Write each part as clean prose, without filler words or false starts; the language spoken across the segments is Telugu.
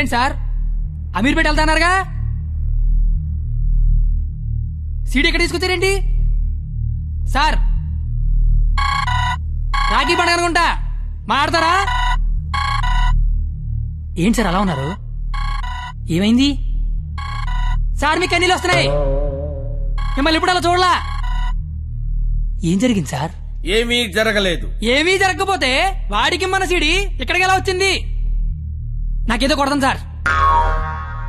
అర్జెంట్ సార్, అమీర్పేట వెళ్తాన్నారుగా. సీడీ ఎక్కడ తీసుకొచ్చారేంటి సార్? రాఖీ పండుగ అనుకుంటా, మాట్లాడతారా? ఏంటి సార్ అలా ఉన్నారు? ఏమైంది సార్? మీకు కన్నీళ్ళు వస్తున్నాయి. మిమ్మల్ని ఇప్పుడు అలా చూడలా. ఏం జరిగింది సార్? ఏమీ జరగలేదు. ఏమీ జరగకపోతే వాడికి మన సీడీ ఇక్కడికి ఎలా వచ్చింది? నాకేదో కొడతాం సార్.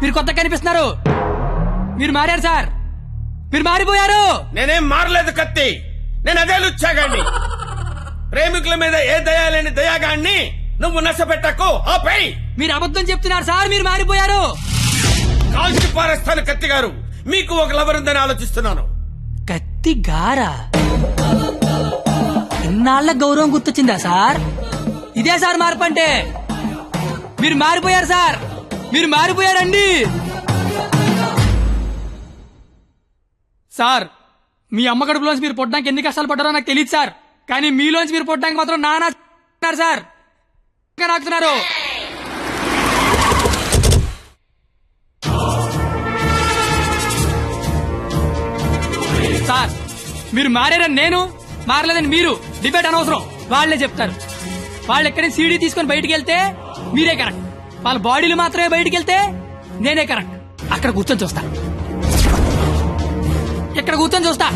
మీరు కొత్తగా కనిపిస్తున్నారు. మీరు మారారు సార్, మీరు మారిపోయారు. నేనేం మారలేదు కత్తి, నేను అదే లుచ్చాగాన్ని. ప్రేమికుల మీద ఏ దయా లేని దయాగాన్ని నువ్వు నష్టపెట్టకు. ఆపై మీరు అబద్ధం చెప్తున్నారు సార్, మీరు మారిపోయారు. కాల్చి పారేస్తాను కత్తి గారు. మీకు ఒక లవర్ ఉందని ఆలోచిస్తున్నాను. కత్తి గారా? ఇన్నాళ్ల గౌరవం గుర్తొచ్చిందా సార్? ఇదే సార్ మార్పు అంటే. మీరు మారిపోయారు సార్, మీరు మారిపోయారండి. సార్, మీ అమ్మ కడుపులోంచి మీరు పుట్టడానికి ఎన్ని కష్టాలు పడ్డారో నాకు తెలియదు సార్, కానీ మీలోంచి మీరు పుట్టడానికి మాత్రం నానా సార్ నాకుతున్నారు. సార్, మీరు మారారని నేను, మారలేదని మీరు డిబేట్ అనవసరం. వాళ్లే చెప్తారు. వాళ్ళు ఎక్కడి సీడీ తీసుకొని బయటికి వెళ్తే మీరే కరెక్ట్, వాళ్ళ బాడీలు మాత్రమే బయటికి వెళ్తే నేనే కరెక్ట్. అక్కడ కూర్చొని చూస్తా, ఇక్కడ కూర్చొని చూస్తా.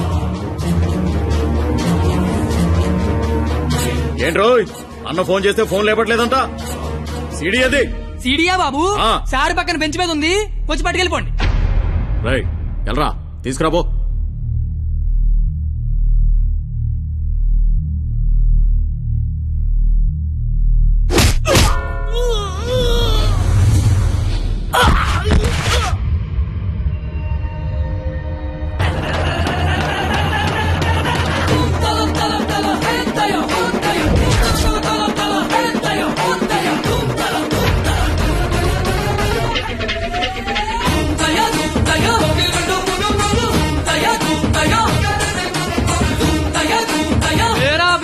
ఏంట్రోయ్, అన్న ఫోన్ చేస్తే ఫోన్ లేపట్లేదంట. సీడీ అది. సీడీయా బాబు? సార్ పక్కన బెంచ్ మీద ఉంది, వచ్చి పట్టుకెళ్ళిపోండి. రై ఎల్రా, తీసుకురాబో.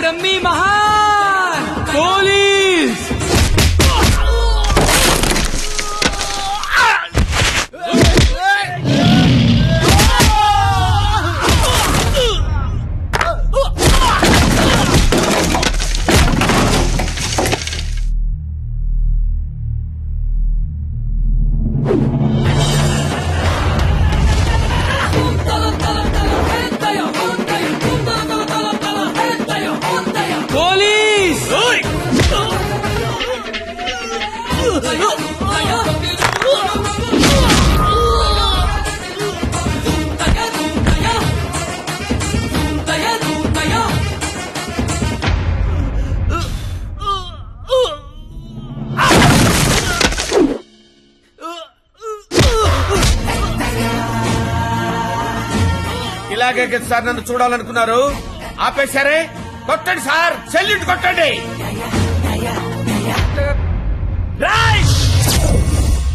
బ్రహ్మీ మహాన్ పోలీస్. ఇలాగే సార్ నన్ను చూడాలనుకున్నారు, ఆపేశారే. కొట్టండి సార్, సెల్యూట్ కొట్టండి.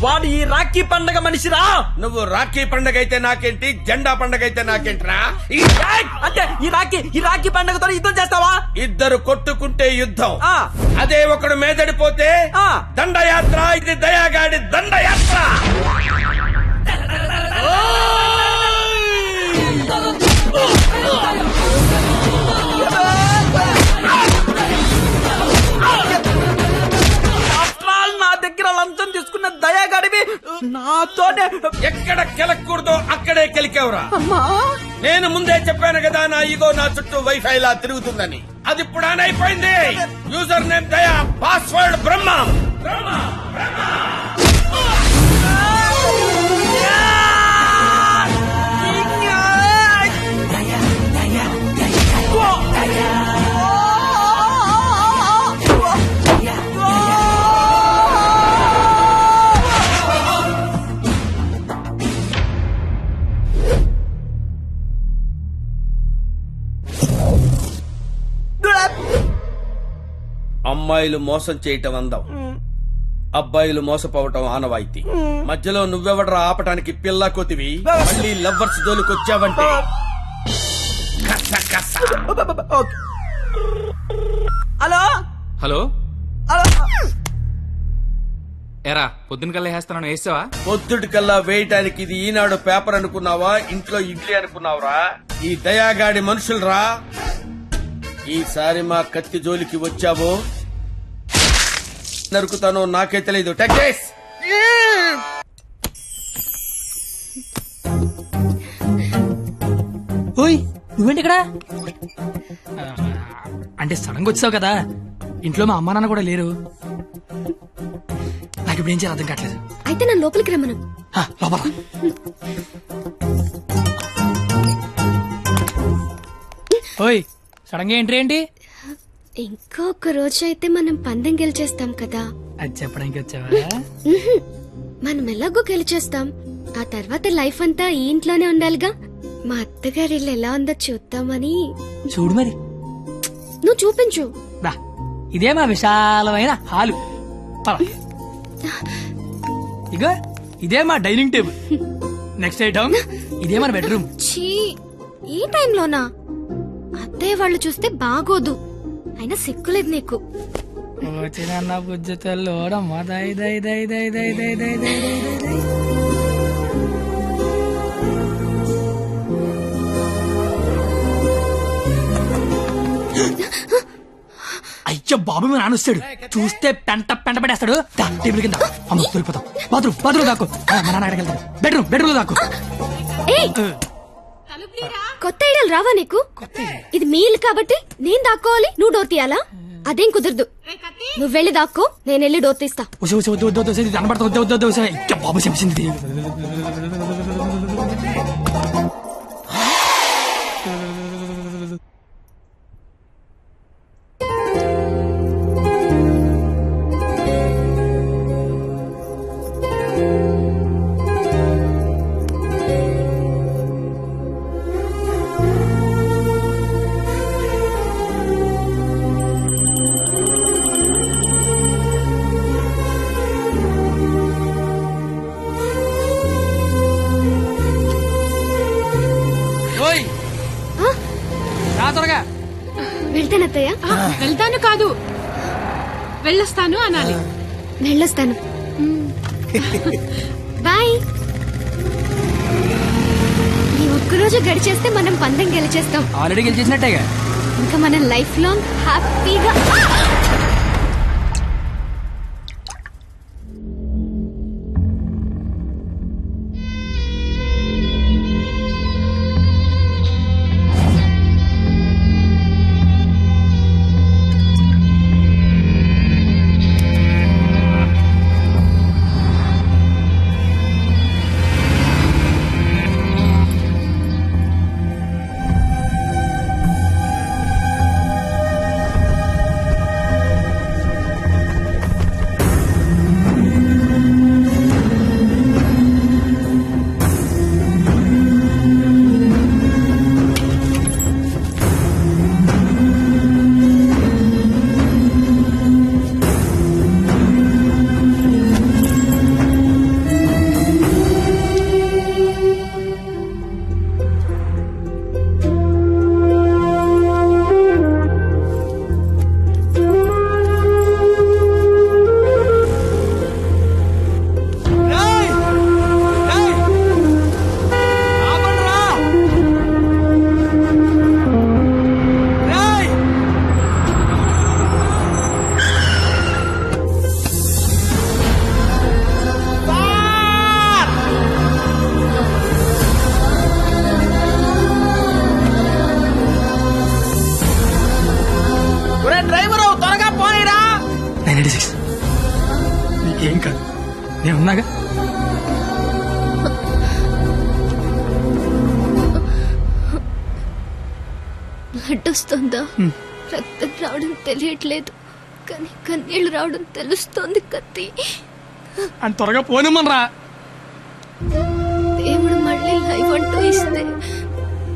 వాడు ఈ రాఖీ పండగ మనిషిరా. నువ్వు రాఖీ పండగ అయితే నాకేంటి, జెండా పండగ అయితే నాకేంట్రా? అంటే ఈ రాఖీ పండగతో యుద్ధం చేస్తావా? ఇద్దరు కొట్టుకుంటే యుద్ధం, ఆ. అదే ఒకడు మేదడిపోతే ఆ. దండయాత్ర. ఇది దయాగాడి దండయాత్ర. నా దగ్గర లంచం తీసుకున్న దయాగాడివి నాతోనే ఎక్కడ కెలకూడదో అక్కడే కెలికేవరా. నేను ముందే చెప్పాను కదా, నా ఈగో నా చుట్టూ వైఫై లా తిరుగుతుందని. అది ఇప్పుడు ఆన్ అయిపోయింది. యూజర్ నేమ్ దయా, పాస్వర్డ్ బ్రహ్మ. అమ్మాయిలు మోసం చేయటం అందం, అబ్బాయిలు మోసపోవటం ఆనవాయితీ. మధ్యలో నువ్వెవడరా ఆపటానికి పిల్ల కొతివి? మళ్ళీ లవ్వర్స్ జోలికొచ్చావంటే హలో హలో, ఎరా పొద్దున కల్లా వేస్తాను వేసావా? పొద్దుటి కల్లా వేయటానికి ఇది ఈనాడు పేపర్ అనుకున్నావా, ఇంట్లో ఇడ్లీ అనుకున్నావురా? ఈ దయాగాడి మనుషులరా. ఈసారి మా కత్తి జోలికి వచ్చావో నరుకుతానో నాకే తెలీదు. టెక్స్ ఓయ్ నువ్వేంటి ఇక్కడ? అంటే సడన్ గా వచ్చావు కదా, ఇంట్లో మా అమ్మా నాన్న కూడా లేరు. నాకు ఇప్పుడు ఏం చేయాలి అర్థం కావట్లేదు. అయితే నన్ను లోపలికి రమ్మను. లోపల ఓయ్ సడన్ గా ఎంట్రీ ఏంటి? ఇంకొక రోజు అయితే మనం పందెం గెలిచేస్తాం కదా. అది చెప్పడానికి వచ్చావా? ఉహుం. మనం ఎలాగో గెలిచేస్తాం. ఆ తర్వాత లైఫ్ అంతా ఈ ఇంట్లోనే ఉండాలిగా. మా అత్తగారి ఇల్లు ఎలా ఉందో చూద్దామని. చూడు మరి. నువ్వు చూపించు. రా, ఇదే మా విశాలమైన హాలు. పద. ఇగో ఇదే మా డైనింగ్ టేబుల్. నెక్స్ట్ ఐటమ్ ఇదే మన బెడ్రూమ్. ఛీ, ఈ టైంలోనా? అత్తయ్య వాళ్ళు చూస్తే బాగోదు. అయినా సిగ్గులేదు నీకు. వచ్చిన బుజ్జతల్లోడమ్మా దై దై దై దై దై దై దై దై దై దై. అయ్యో బాబు మీ నాన్న వస్తాడు, చూస్తే పెంట పెంట పెట్టేస్తాడు. టేబుల్ కింద అమ్మ దొరికిపోతాం. బాత్రూమ్ దాక్కు. మా నాన్న అక్కడికి వెళ్తాడు. బెడ్రూమ్ దాక్కు. ఏయ్, కొత్త ఐడియాలు రావా నీకు? ఇది మీ ఇల్లు కాబట్టి నేను దాక్కోవాలి, నువ్వు డోర్ తీయాలా? అదేం కుదరదు. నువ్వు వెళ్ళి దాక్కో, నేను వెళ్ళి డోర్ తీస్తా. బాబు చెప్పింది. త్వరగా వెళ్తానత్తయ్య. వెళ్తాను కాదు, వెళ్ళొస్తాను అనాలి. వెళ్ళొస్తాను. బాయ్. ఈ ఒక్కరోజు గడిచేస్తే మనం పందెం గెలిచేస్తాం. ఆల్రెడీ గెలిచేసినట్టేగా. ఇంకా మనం లైఫ్ లాంగ్ హ్యాపీగా. డ్రైవర్ త్వరగా పోయిరా. 986 నీకేం కాదు, నేనున్నాగా. బ్లడ్ వస్తుందా? రక్తం రావడం తెలియట్లేదు, కానీ కన్నీళ్లు రావడం తెలుస్తోంది. కత్తి అని త్వరగా పోనిమ్మనరా. దేవుడు మళ్ళీ లైఫ్ అంటూ ఇస్తే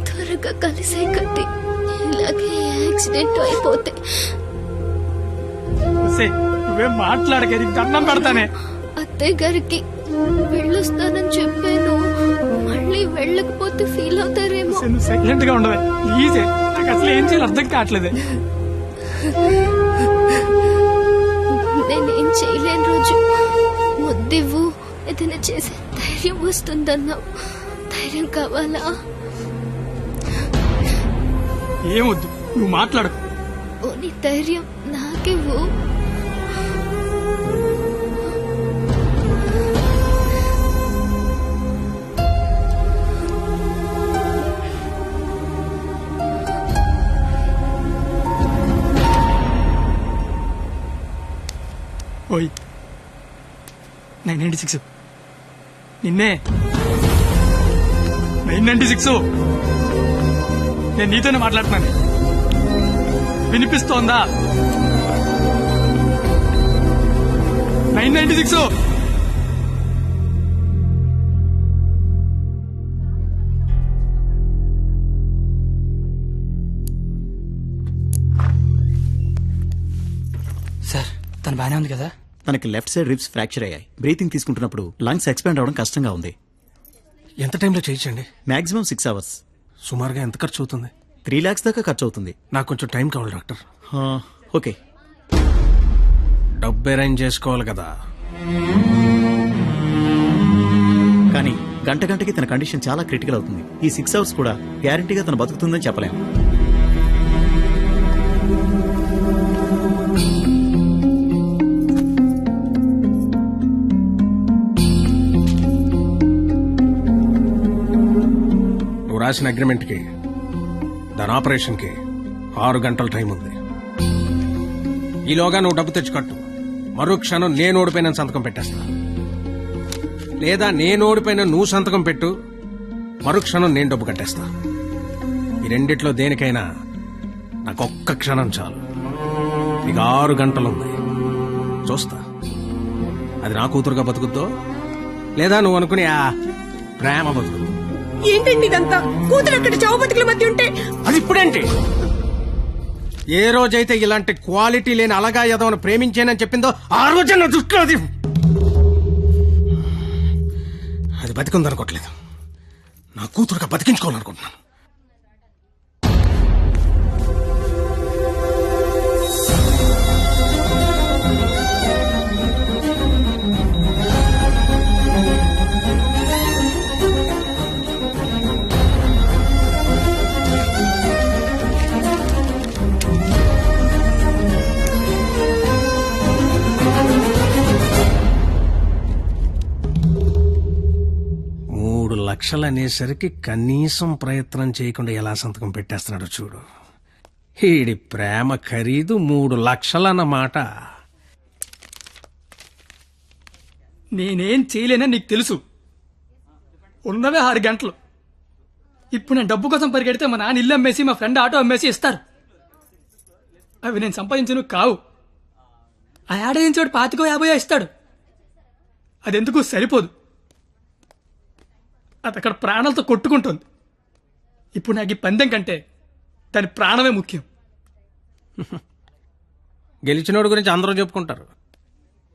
త్వరగా కలిసే కత్తి. ఇలాగే యాక్సిడెంట్ అయిపోతే నువ్వేం మాట్లాడక, దండం పెడతానే. అత్తయ్య గారికి వెళ్ళొస్తానని చెప్పాను, మళ్ళీ వెళ్ళకపోతే ఫీల్ అవుతారేమో. సైలెంట్ గా ఉండవే ప్లీజ్. నాకు అసలు ఏం చేయాలి అర్థం కావట్లేదు. నేనేం చేయలేని రోజు ముద్దివ్వు, ఏదైనా చేసే ధైర్యం వస్తుందన్నావు. ధైర్యం కావాలా? ఏమొద్దు, నువ్వు మాట్లాడకు. ఓ నీ ధైర్యం నాకివ్వు. ఓయ్ 996 నిన్నే. 996 నేను నీతోనే మాట్లాడుతున్నాను. వినిపిస్తోందా? 996 సార్, తను బానే ఉంది కదా? తనకి లెఫ్ట్ సైడ్ రిబ్స్ ఫ్రాక్చర్ అయ్యాయి. బ్రీతింగ్ తీసుకుంటున్నప్పుడు లంగ్స్ ఎక్స్పాండ్ అవడం కష్టంగా ఉంది. ఎంత టైంలో చేయించండి? Maximum 6 hours. సుమారుగా ఎంత ఖర్చు అవుతుంది? 3 lakhs దాకా ఖర్చు అవుతుంది. నాకు కొంచెం టైం కావాలి డాక్టర్. ఓకే, డబ్బు అరేంజ్ చేసుకోవాలి కదా. కానీ గంటకి తన కండిషన్ చాలా క్రిటికల్ అవుతుంది. ఈ 6 hours కూడా గ్యారంటీగా తను బతుకుతుందని చెప్పలేము. నువ్వు రాసిన అగ్రిమెంట్ కి, దాని ఆపరేషన్ కి 6 గంటల టైం ఉంది. ఈలోగా నువ్వు డబ్బు తెచ్చి కట్టు. మరో క్షణం నేను ఓడిపోయిన సంతకం పెట్టేస్తా. లేదా నేను ఓడిపోయిన నువ్వు సంతకం పెట్టు, మరో క్షణం నేను డబ్బు కట్టేస్తా. ఈ రెండిట్లో దేనికైనా నాకు ఒక్క క్షణం చాలు. నీకు 6 గంటలుంది. చూస్తా అది నా కూతురుగా బతుకుద్దో, లేదా నువ్వు అనుకుని ఆ ప్రేమ బతుకుద్దు. ఏంటండి ఇదంతా? కూతురు అక్కడ చావు బతుకుల మధ్య ఉంటే అది ఇప్పుడేంటి? ఏ రోజైతే ఇలాంటి క్వాలిటీ లేని అలగా యదవను ప్రేమించానని చెప్పిందో ఆ రోజే నా దృష్టిలో అది బతికుందనుకోవట్లేదు. నా కూతురుగా బతికించుకోవాలనుకుంటున్నాను. లక్షలు అనేసరికి కనీసం ప్రయత్నం చేయకుండా ఎలా సంతకం పెట్టేస్తున్నాడు చూడు. ఈడి ప్రేమ ఖరీదు 3 లక్షలన్నమాట. నేనేం చేయలేనని నీకు తెలుసు. ఉన్నవే 6 గంటలు. ఇప్పుడు నేను డబ్బు కోసం పరిగెడితే మా నాన్న ఇల్లు అమ్మేసి మా ఫ్రెండ్ ఆటో అమ్మేసి ఇస్తారు. అవి నేను సంపాదించను కావు. ఆ ఏడాదించోడు 25,000 ఇస్తాడు. అదెందుకు సరిపోదు. అది అక్కడ ప్రాణాలతో కొట్టుకుంటుంది. ఇప్పుడు నాకు ఈ పందెం కంటే దాని ప్రాణమే ముఖ్యం. గెలిచినోడు గురించి అందరూ చెప్పుకుంటారు,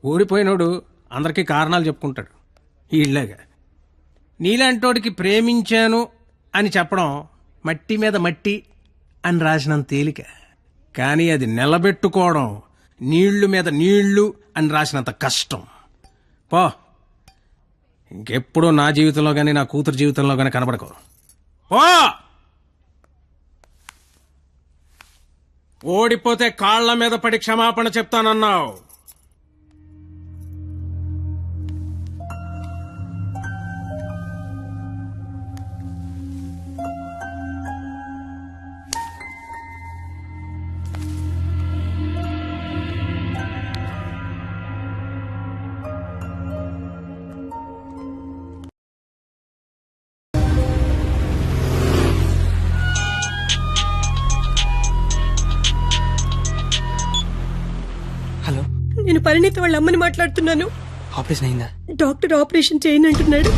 ఓడిపోయినోడు అందరికీ కారణాలు చెప్పుకుంటాడు. ఈళ్ళగా నీలాంటోడికి ప్రేమించాను అని చెప్పడం మట్టి మీద మట్టి అని రాసినంత తేలిక. కానీ అది నిలబెట్టుకోవడం నీళ్లు మీద నీళ్లు అని రాసినంత కష్టం. పో, ఇంకెప్పుడూ నా జీవితంలో గానీ నా కూతురు జీవితంలో గానీ కనబడకో. పో, ఓడిపోతే కాళ్ల మీద పడి క్షమాపణ చెప్తానన్నావు. హలో, నేను పరిణీత వాళ్ళ అమ్మని మాట్లాడుతున్నాను. ఆపరేషన్ అయిందా? డాక్టర్ ఆపరేషన్ చేయనంటున్నాడు.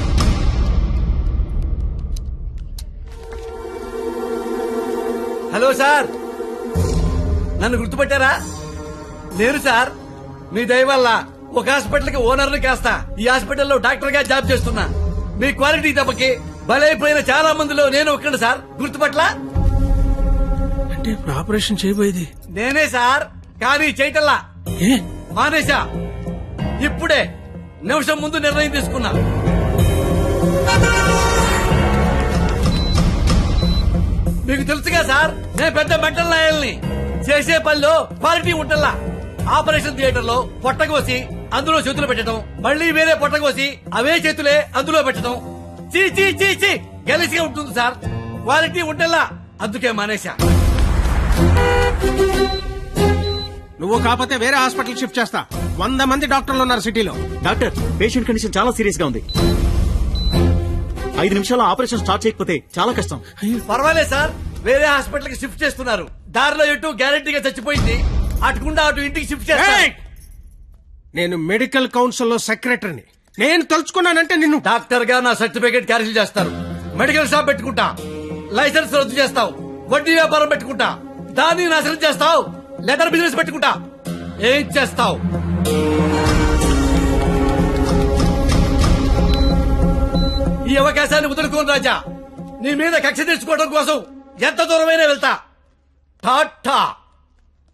హలో సార్, నన్ను గుర్తుపట్టారా? నేను సార్, మీ దయ వల్ల ఒక హాస్పిటల్ కి ఓనర్ని కాస్తా ఈ హాస్పిటల్లో డాక్టర్ గా జాబ్ చేస్తున్నా. మీ క్వాలిటీ దెబ్బకి బలైపోయిన చాలా మందిలో నేను ఒక్కడు సార్. గుర్తుపట్ల అంటే ఇప్పుడు ఆపరేషన్ చేయబోయేది నేనే సార్, కానీ చేయటల్లా మానేశా. ఇప్పుడే నిమిషం ముందు నిర్ణయం తీసుకున్నా. మీకు తెలుసుగా సార్, నేను పెద్ద మెంటల్ నాయల్ని. చేసే పనిలో క్వాలిటీ ఉంటల్లా. ఆపరేషన్ థియేటర్ లో పొట్టకోసి అందులో చేతులు పెట్టడం, మళ్ళీ వేరే పొట్టకోసి అవే చేతులే అందులో పెట్టడం, చీ చీ చీ చీ గెలిసిగా ఉంటుంది సార్. క్వాలిటీ ఉంటల్లా, అందుకే మానేశా. నువ్వు కాకపోతే వేరే హాస్పిటల్ షిఫ్ట్ చేస్తా. 100 మంది డాక్టర్లు ఉన్నారు సిటీలో. డాక్టర్, పేషెంట్ కండిషన్ చాలా సీరియస్ గా ఉంది. 5 నిమిషాల్లో ఆపరేషన్ స్టార్ట్ చేయకపోతే చాలా కష్టం. పర్వాలేదు సార్, వేరే హాస్పిటల్ కి షిఫ్ట్ చేస్తున్నారు. దారిలో ఎటు గ్యారెంటీగా చచ్చిపోయింది, అటుకుండా అటు ఇంటికి షిఫ్ట్ చేస్తారు. ఏయ్! నేను మెడికల్ కౌన్సిల్ లో సెక్రటరీని. నేను తలుచుకున్నానంటే నిన్ను డాక్టర్ గా నా సర్టిఫికేట్ క్యాన్సిల్ చేస్తారు. మెడికల్ షాప్ పెట్టుకుంటా, లైసెన్స్ రద్దు చేస్తావు. వడ్డీ వ్యాపారం పెట్టుకుంటా, దాన్ని నాశనం చేస్తావు. లెదర్ బిజినెస్ పెట్టుకుంటా, ఏం చేస్తావు? ఈ అవకాశాన్ని వదులుకోను రాజా. నీ మీద కక్ష తెచ్చుకోవడం కోసం ఎంత దూరమైనా వెళ్తా. టాటా,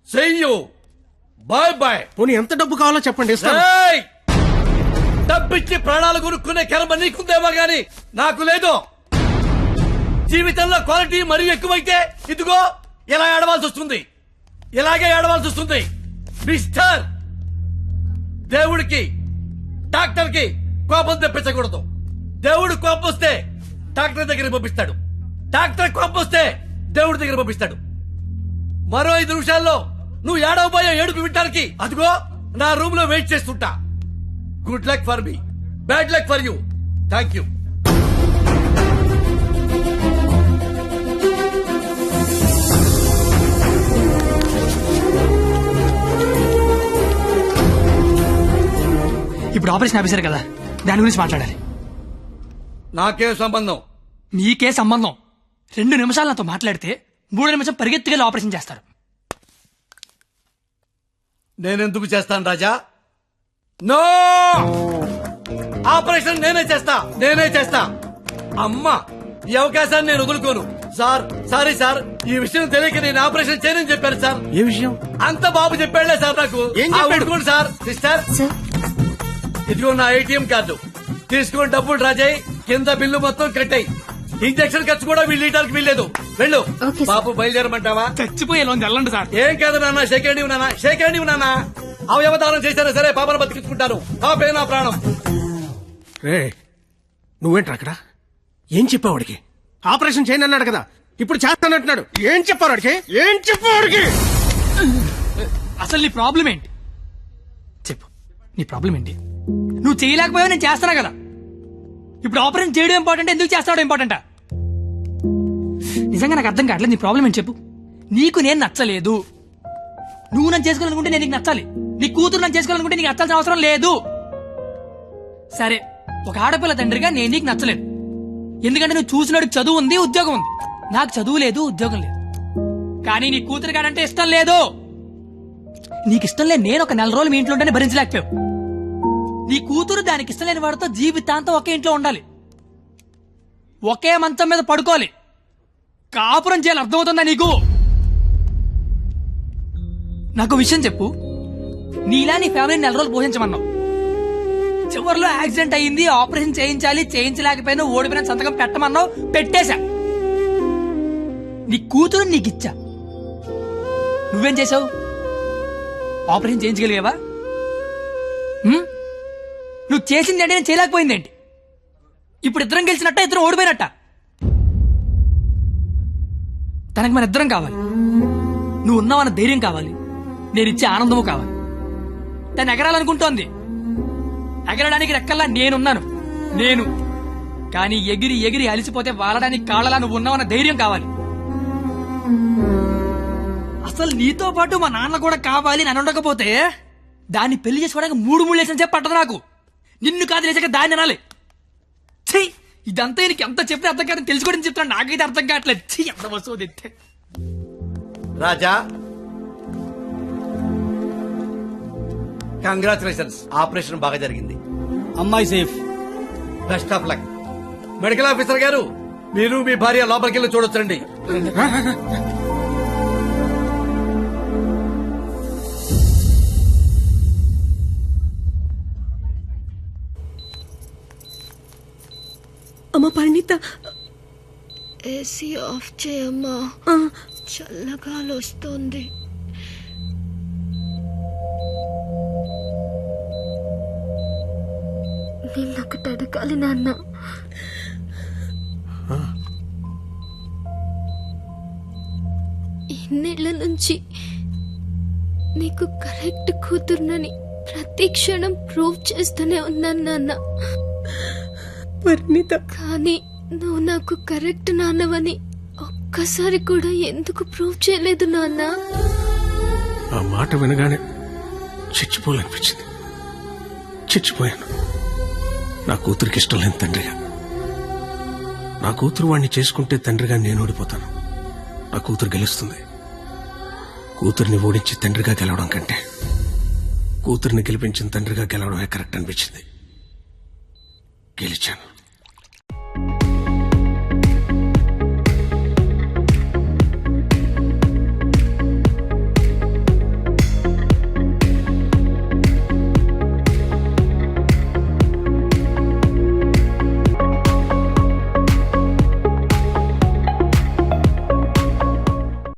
చెయ్యు, బాయ్ బాయ్. పోనీ ఎంత డబ్బు కావాలో చెప్పండి, ఇస్తాను. ఏయ్! డబ్బిచ్చి ప్రాణాలు కొనుక్కునే కర్మ నీకుందేమో గాని నాకు లేదు. జీవితంలో క్వాలిటీ మరీ ఎక్కువైతే ఇదిగో ఇలా ఏడవాల్సి వస్తుంది. ఇలాగే ఏడవాల్సి వస్తుంది. మిస్టర్, దేవుడికి డాక్టర్ కి కోపం తెప్పించకూడదు. దేవుడు కోపం వస్తే డాక్టర్ దగ్గర పంపిస్తాడు. డాక్టర్ కోపం వస్తే దేవుడి దగ్గర పంపిస్తాడు. మరో 5 నిమిషాల్లో నువ్వు ఏడవబోయే ఏడుపు వింటానికి అదిగో నా రూమ్ లో వెయిట్ చేస్తుంటా. Good luck for me, bad luck for you. Thank you. ఇప్పుడు ఆపరేషన్ ఆఫీసర్ కదా, దాని గురించి మాట్లాడాలి. నాకే సంబంధం. మీకే సంబంధం. 2 నిమిషాలు నాతో మాట్లాడితే 3 నిమిషం పరిగెత్తుకెళ్ళి ఆపరేషన్ చేస్తారు. నేనెందుకు చేస్తాను రాజా? నో, ఆపరేషన్ నేనే చేస్తా. అమ్మా, ఈ అవకాశాన్ని నేను వదులుకోను. సార్, సారీ సార్, ఈ విషయం తెలియక నేను ఆపరేషన్ చేయనని చెప్పాను సార్. ఏ విషయం? అంత బాబు చెప్పాడులే సార్ నాకు. ఏం చెప్పాడు? ఊరుకోండి సార్. సిస్టర్, ఇదిగో నా ATM కార్డు తీసుకొని డబ్బులు రాజాయి. కింద బిల్లు మొత్తం కట్టాయి. ఇంజక్షన్ ఖర్చు కూడా వీళ్ళు ఇవ్వడానికి వీల్లేదు. వెళ్ళు. Okay sir. బాబు బయలుదేరమంటావా? చచ్చిపోయే వెళ్ళండి సార్. ఏం కాదు నాన్న, షేక్ హ్యాండ్ ఇవ్వు నాన్న. అవయవదానం చేశారా సరే, పాపను బతికించుకుంటాను. పాపే నా ప్రాణం. రే, నువ్వేంట్రా అక్కడ? ఏం చెప్పావు వాడికి? ఆపరేషన్ చేయను అన్నాడు కదా, ఇప్పుడు చేస్తానంటున్నాడు. ఏం చెప్పావు వాడికి? అసలు నీ ప్రాబ్లం ఏంటి చెప్పు. నీ ప్రాబ్లం ఏంటి? నువ్వు చేయలేకపోయావు, నేను చేస్తానా కదా. ఇప్పుడు ఆపరేషన్ చేయడం ఇంపార్టెంట్, ఎందుకు చేస్తాడు ఇంపార్టెంటా? నిజంగా నాకు అర్థం కావట్లేదు. నీ ప్రాబ్లం ఏంటి చెప్పు. నీకు నేను నచ్చలేదు. నువ్వు నన్ను చేసుకోవాలనుకుంటే నేను నీకు నచ్చాలి. నీ కూతురు నన్ను చేసుకోవాలనుకుంటే నీకు నచ్చాల్సిన అవసరం లేదు. సరే, ఒక ఆడపిల్ల తండ్రిగా నేను నీకు నచ్చలేదు. ఎందుకంటే నువ్వు చూసినోడికి చదువు ఉంది, ఉద్యోగం ఉంది. నాకు చదువు లేదు, ఉద్యోగం లేదు. కానీ నీ కూతురు కాడంటే ఇష్టం లేదు. నీకు ఇష్టం లేదు, నేను ఒక 4 రోజులు మీ ఇంట్లో ఉంటేనే భరించలేకపోయావు. నీ కూతురు దానికి ఇష్టం లేని వాడితో జీవితాంతం ఒకే ఇంట్లో ఉండాలి, ఒకే మంచం మీద పడుకోవాలి, కాపురం చేయాలి. అర్థమవుతుందా నీకు? నాకు విషయం చెప్పు. నీలా నీ ఫ్యామిలీని 4 రోజులు పోషించమన్నావు. చివరిలో యాక్సిడెంట్ అయ్యింది, ఆపరేషన్ చేయించాలి, చేయించలేకపోయినా ఓడిపోయిన సంతకం పెట్టమన్నావు, పెట్టేశా. నీ కూతురు నీకిచ్చా. నువ్వేం చేసావు? ఆపరేషన్ చేయించగలిగావా? నువ్వు చేసింది అంటే నేను చేయలేకపోయిందేంటి? ఇప్పుడు ఇద్దరం గెలిచినట్ట, ఇద్దరం ఓడిపోయినట్ట? తనకు మన ఇద్దరం కావాలి. నువ్వు ఉన్నావన్న ధైర్యం కావాలి, నేను ఇచ్చే ఆనందము కావాలి. తను ఎగరాలనుకుంటోంది, ఎగరడానికి రెక్కల్లా నేనున్నాను. కానీ ఎగిరి ఎగిరి అలిసిపోతే వాలడానికి కాళ్ళలా నువ్వు ఉన్నావన్న ధైర్యం కావాలి. అసలు నీతో పాటు మా నాన్న కూడా కావాలి. నన్ను ఉండకపోతే దాన్ని పెళ్లి చేసుకోవడానికి 3 లేసిన చెప్పి పట్టదు నాకు. నిన్ను కాదు లేచాక దాన్ని అనాలి. చెయ్యి, ఇదంతా నీకు ఎంత చెప్పినా అర్థం కాదని తెలుసుకోవడం చెప్తున్నా. నాకైతే అర్థం కావట్లేదు. చెయ్యి, ఎంత వస్తువు తెస్తే. రాజా, కంగ్రాచులేషన్స్, ఆపరేషన్ బాగా జరిగింది. అమ్మాయి safe. Best of luck. Medical officer గారు, మీరు మీ భార్య లోపలికి వెళ్ళి చూడొచ్చండి. పరిణిత ఏసీ ఆఫ్ చేయమ్మా, ఆ, చల్లగాలి వస్తుంది. నిన్నొకటి అడగాలి నాన్న. ఇన్నేళ్ల నుంచి నీకు కరెక్ట్ కూతురునని ప్రతి క్షణం ప్రూవ్ చేస్తూనే ఉన్నాను నాన్న. పరిణిత కానీ నువ్వు నాకు కరెక్ట్ నాన్నవని ఒక్కసారి కూడా ఎందుకు ప్రూవ్ చేయలేదు నాన్న? ఆ మాట వినగానే చచ్చిపోవాలనిపించింది. చచ్చిపోయాను. నా కూతురికి ఇష్టం లేని తండ్రిగా. నా కూతురు వాడిని చేసుకుంటే తండ్రిగా నేను ఓడిపోతాను. నా కూతురు గెలుస్తుంది. కూతుర్ని ఓడించి తండ్రిగా గెలవడం కంటే కూతుర్ని గెలిపించిన తండ్రిగా గెలవడమే కరెక్ట్ అనిపించింది. గెలిచాను.